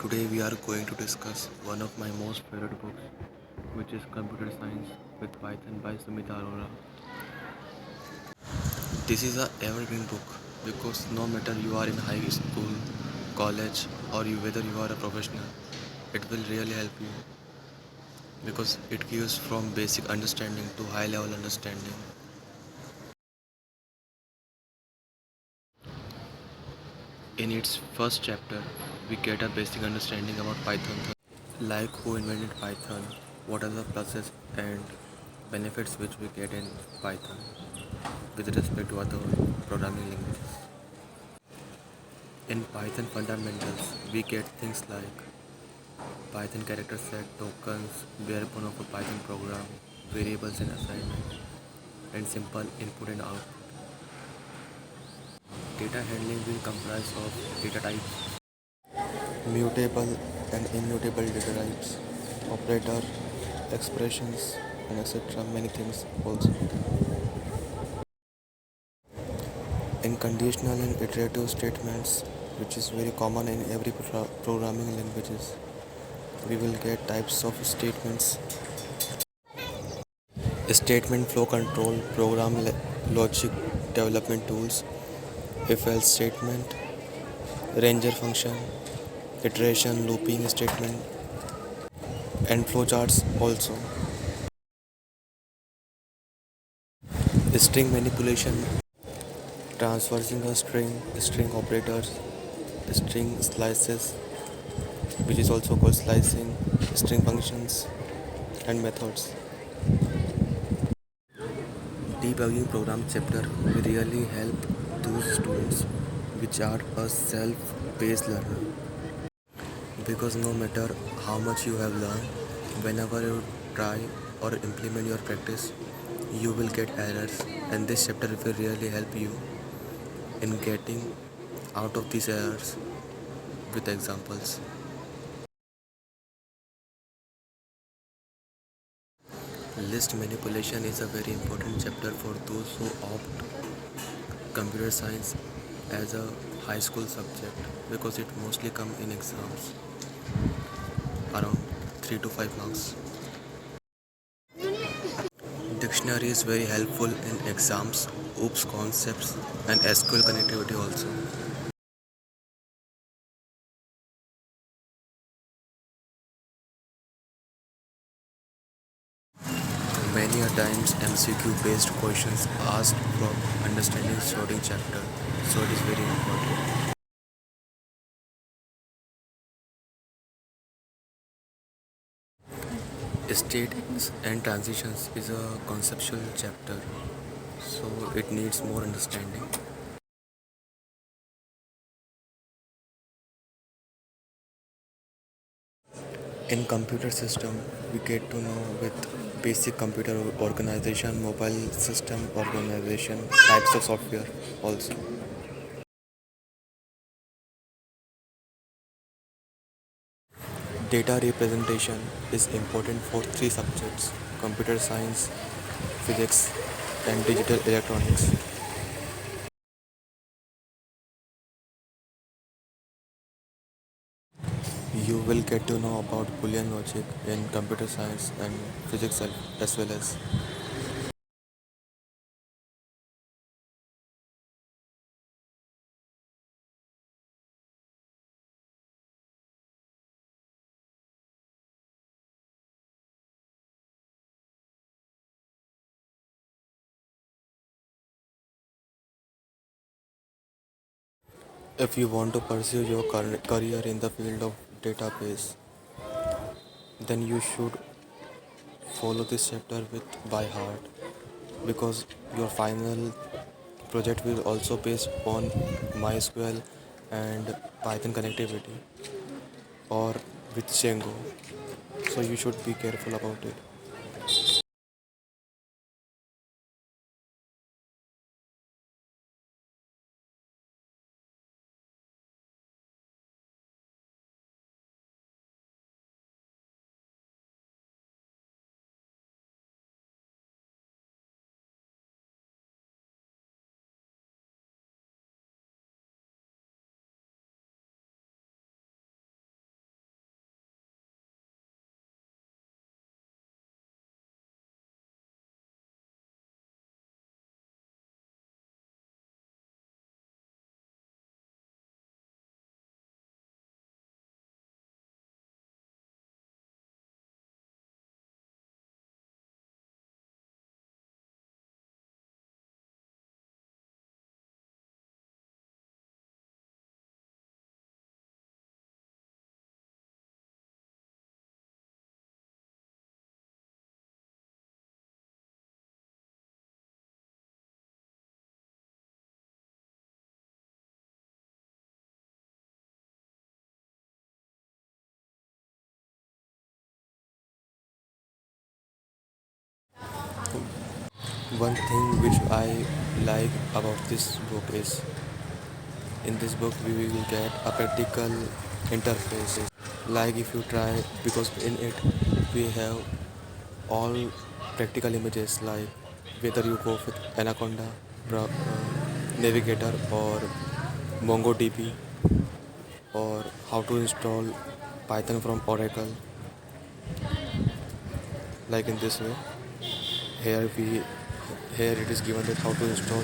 Today we are going to discuss one of my most favorite books, which is Computer Science with Python by Sumita Arora. This is a evergreen book because no matter you are in high school, college, or whether you are a professional, it will really help you because it gives from basic understanding to high level understanding. In its first chapter, we get a basic understanding about Python, like who invented Python, what are the pluses and benefits which we get in Python with respect to other programming languages. In Python fundamentals, we get things like Python character set, tokens, bare bone of a Python program, variables and assignment, and simple input and output. Data handling will comprise of data types, mutable and immutable data types, operator, expressions, and etc. Many things also. In conditional and iterative statements, which is very common in every programming languages, we will get types of statements: statement flow control, logic development tools, if else statement, ranger function, iteration looping statement, and flowcharts also. String manipulation, transversing a string operators, string slices, which is also called slicing, string functions, and methods. Debugging program chapter will really help those students which are a self-paced learner, because no matter how much you have learned, whenever you try or implement your practice, you will get errors, and this chapter will really help you in getting out of these errors with examples. List manipulation is a very important chapter for those who opt computer science as a high school subject, because it mostly come in exams around 3 to 5 marks. Dictionary is very helpful in exams, OOPS concepts, and SQL connectivity also. Many a times MCQ based questions asked from understanding sorting chapter, so it is very important. States and transitions is a conceptual chapter, so it needs more understanding. In computer system, we get to know with basic computer organization, mobile system organization, types of software also. Data representation is important for three subjects: computer science, physics, and digital electronics. You will get to know about Boolean logic in computer science and physics as well as. If you want to pursue your career in the field of database, then you should follow this chapter with by heart, because your final project will also based on MySQL and Python connectivity or with Django. So you should be careful about it. One thing which I like about this book is in this book we will get a practical interface. Like if you try, because in it we have all practical images, like whether you go with Anaconda, Navigator, or MongoDB, or how to install Python from Oracle, like in this way. Here we here it is given that how to install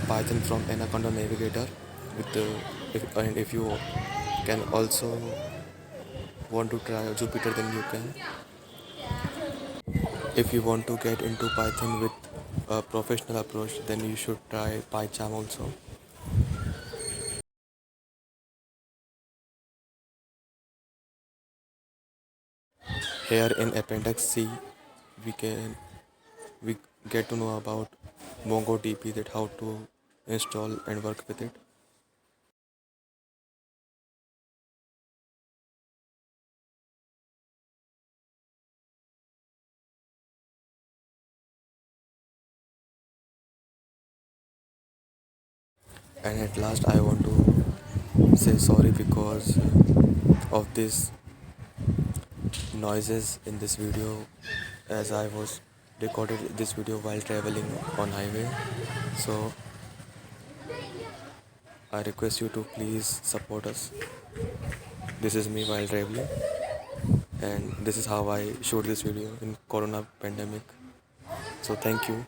Python from Anaconda Navigator with the and if you can also want to try Jupyter, then you can. If you want to get into Python with a professional approach, then you should try PyCharm also. Here in Appendix C, we can we get to know about MongoDB, that how to install and work with it. And at last, I want to say sorry because of this noises in this video, as I was recorded this video while traveling on highway. So I request you to please support us. This is me while traveling, and this is how I shoot this video in Corona pandemic. So thank you.